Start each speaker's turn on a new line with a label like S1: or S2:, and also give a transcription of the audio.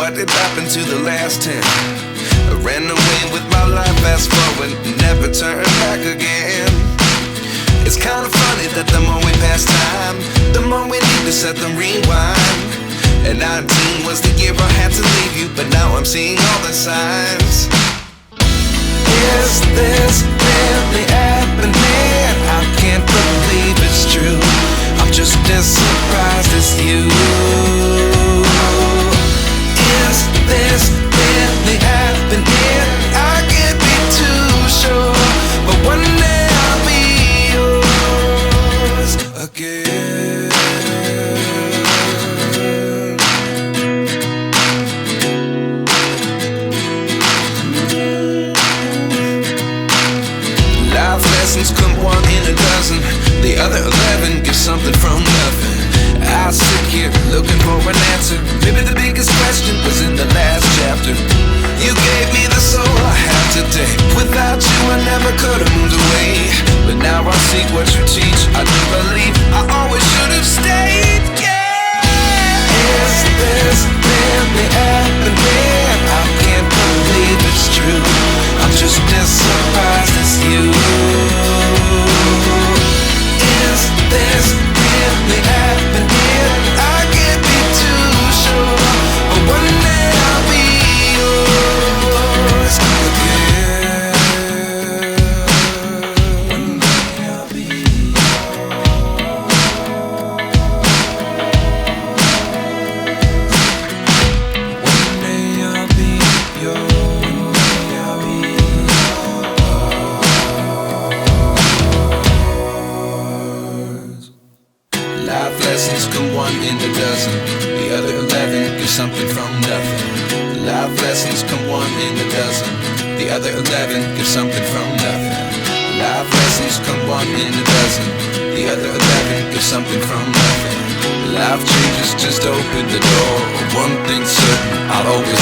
S1: what did happen to the last 10? I ran away with my life, fast forward, never turn back again. It's kind of funny that the more we pass time, the more we need to set the rewind. And 19 was the year I had to leave you, but now I'm seeing all the signs. Is this really happening? I can't believe it's true. I'm just as surprised as you. Is this really happening? I can't be too sure, but one day I'll be yours again. Life lessons come one in a dozen. The other 11 give something from nothing. I sit here looking for an answer. Maybe the biggest question was in the last chapter. You gave me the soul I have today. Without you I never could have moved away. But now I see what you teach. I do believe I always should have stayed. Yeah. Is this really happening? I can't believe it's true. I'm just as surprised as you. Is this really happening? I can't be too sure, but one day I'll be yours again. One day I'll be yours. One day I'll be yours. Life lessons come one in a dozen. The other 11 give something from nothing. Life lessons come one in a dozen. The other 11 give something from nothing. Life lessons come one in a dozen. The other 11 give something from nothing. Life changes just open the door. One thing's certain, I'll always